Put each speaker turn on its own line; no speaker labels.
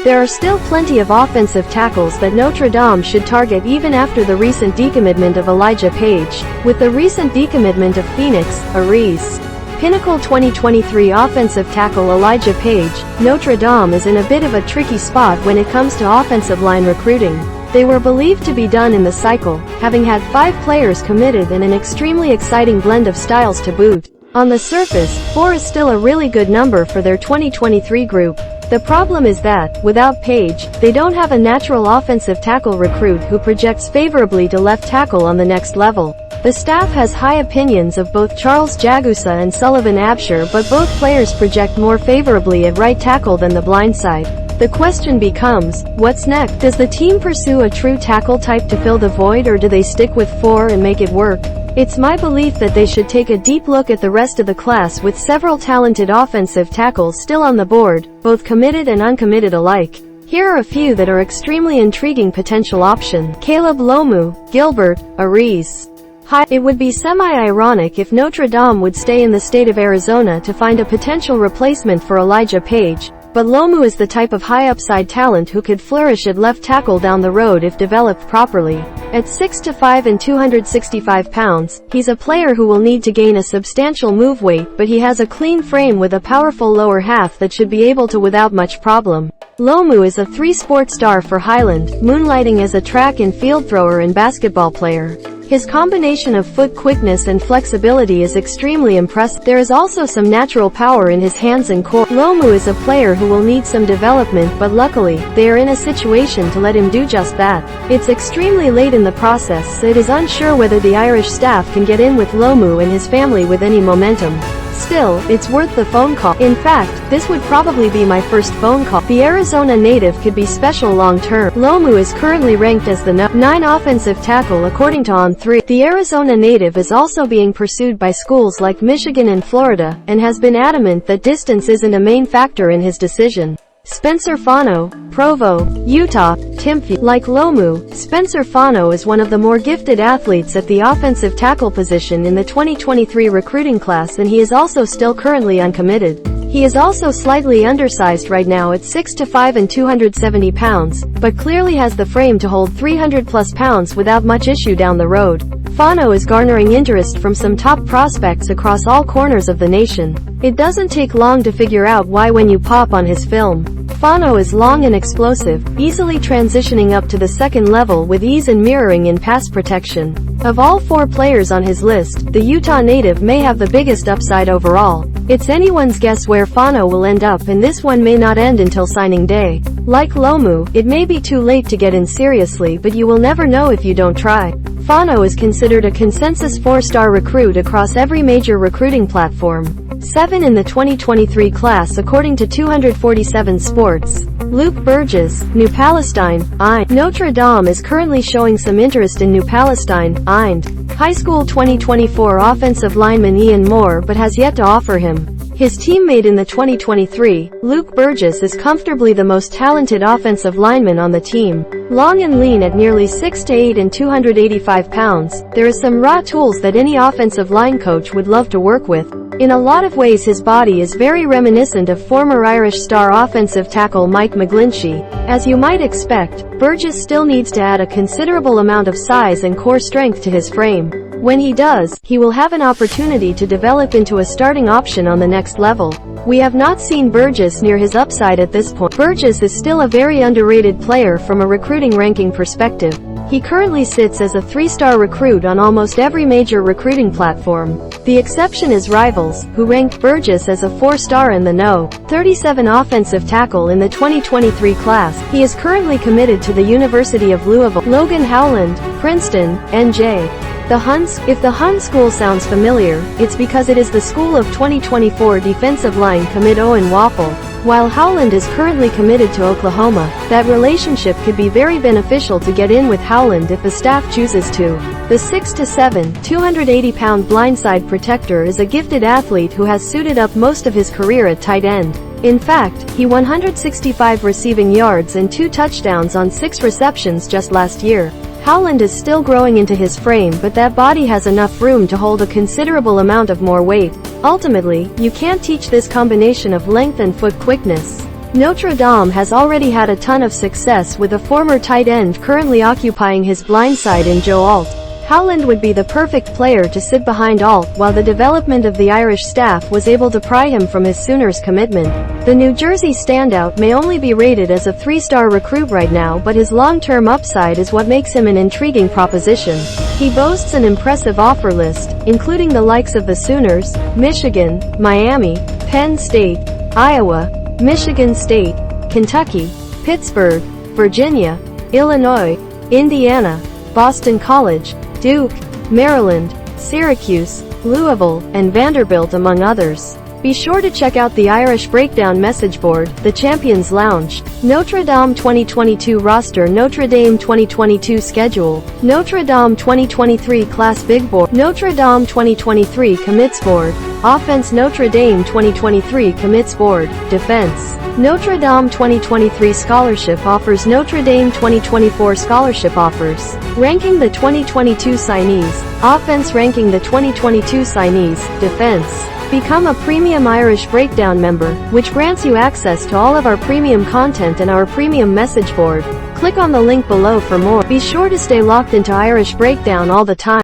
There are still plenty of offensive tackles that Notre Dame should target even after the recent decommitment of Elijah Paige. With the recent decommitment of Phoenix, Ariz, Pinnacle 2023 offensive tackle Elijah Paige, Notre Dame is in a bit of a tricky spot when it comes to offensive line recruiting. They were believed to be done in the cycle, having had 5 players committed and an extremely exciting blend of styles to boot. On the surface, 4 is still a really good number for their 2023 group. The problem is that, without Paige, they don't have a natural offensive tackle recruit who projects favorably to left tackle on the next level. The staff has high opinions of both Charles Jagusah and Sullivan Absher, but both players project more favorably at right tackle than the blindside. The question becomes, what's next? Does the team pursue a true tackle type to fill the void, or do they stick with 4 and make it work? It's my belief that they should take a deep look at the rest of the class, with several talented offensive tackles still on the board, both committed and uncommitted alike. Here are a few that are extremely intriguing potential options. Caleb Lomu, Gilbert, Ariz. It would be semi-ironic if Notre Dame would stay in the state of Arizona to find a potential replacement for Elijah Paige, but Lomu is the type of high-upside talent who could flourish at left tackle down the road if developed properly. At 6'5" and 265 pounds, he's a player who will need to gain a substantial move weight, but he has a clean frame with a powerful lower half that should be able to without much problem. Lomu is a 3-sport star for Highland, moonlighting as a track and field thrower and basketball player. His combination of foot quickness and flexibility is extremely impressive. There is also some natural power in his hands and core. Lomu is a player who will need some development, but luckily, they are in a situation to let him do just that. It's extremely late in the process, so it is unsure whether the Irish staff can get in with Lomu and his family with any momentum. Still, it's worth the phone call. In fact, this would probably be my first phone call. The Arizona native could be special long-term. Lomu is currently ranked as the No. 9 offensive tackle according to On3. The Arizona native is also being pursued by schools like Michigan and Florida, and has been adamant that distance isn't a main factor in his decision. Spencer Fano, Provo, Utah, Timpview Like Lomu. Spencer Fano is one of the more gifted athletes at the offensive tackle position in the 2023 recruiting class, and he is also still currently uncommitted. He is also slightly undersized right now at 6'5" and 270 pounds, but clearly has the frame to hold 300+ pounds without much issue down the road. Fano is garnering interest from some top prospects across all corners of the nation. It doesn't take long to figure out why when you pop on his film. Fano is long and explosive, easily transitioning up to the second level with ease and mirroring in pass protection. Of all 4 players on his list, the Utah native may have the biggest upside overall. It's anyone's guess where Fano will end up, and this one may not end until signing day. Like Lomu, it may be too late to get in seriously, but you will never know if you don't try. Fano is considered a consensus 4-star recruit across every major recruiting platform. 7 in the 2023 class according to 247 Sports. Luke Burgess, New Palestine, Ind. Notre Dame is currently showing some interest in New Palestine, Ind. High school 2024 offensive lineman Ian Moore, but has yet to offer him. His teammate in the 2023, Luke Burgess, is comfortably the most talented offensive lineman on the team. Long and lean at nearly 6'8" and 285 pounds, there is some raw tools that any offensive line coach would love to work with. In a lot of ways his body is very reminiscent of former Irish star offensive tackle Mike McGlinchey. As you might expect, Burgess still needs to add a considerable amount of size and core strength to his frame. When he does, he will have an opportunity to develop into a starting option on the next level. We have not seen Burgess near his upside at this point. Burgess is still a very underrated player from a recruiting ranking perspective. He currently sits as a 3-star recruit on almost every major recruiting platform. The exception is Rivals, who ranked Burgess as a 4-star in the No. 37 offensive tackle in the 2023 class. He is currently committed to the University of Louisville. Logan HOWLAND, Princeton, NJ. The Huns. If the Hun school sounds familiar, it's because it is the school of 2024 defensive line commit Owen Waffle. While Howland is currently committed to Oklahoma, that relationship could be very beneficial to get in with Howland if the staff chooses to. The 6'7", 280-pound blindside protector is a gifted athlete who has suited up most of his career at tight end. In fact, he 165 receiving yards and 2 touchdowns on 6 receptions just last year. Howland is still growing into his frame, but that body has enough room to hold a considerable amount of more weight. Ultimately, you can't teach this combination of length and foot quickness. Notre Dame has already had a ton of success with a former tight end currently occupying his blindside in Joe Alt. Howland would be the perfect player to sit behind Alt while the development of the Irish staff was able to pry him from his Sooners commitment. The New Jersey standout may only be rated as a 3-star recruit right now, but his long-term upside is what makes him an intriguing proposition. He boasts an impressive offer list, including the likes of the Sooners, Michigan, Miami, Penn State, Iowa, Michigan State, Kentucky, Pittsburgh, Virginia, Illinois, Indiana, Boston College, Duke, Maryland, Syracuse, Louisville, and Vanderbilt among others. Be sure to check out the Irish Breakdown message board, the Champions Lounge, Notre Dame 2022 roster, Notre Dame 2022 schedule, Notre Dame 2023 class big board, Notre Dame 2023 commits board, offense, Notre Dame 2023 commits board, defense. Notre Dame 2023 scholarship offers, Notre Dame 2024 scholarship offers. Ranking the 2022 signees, offense, ranking the 2022 signees, defense. Become a premium Irish Breakdown member, which grants you access to all of our premium content and our premium message board. Click on the link below for more. Be sure to stay locked into Irish Breakdown all the time.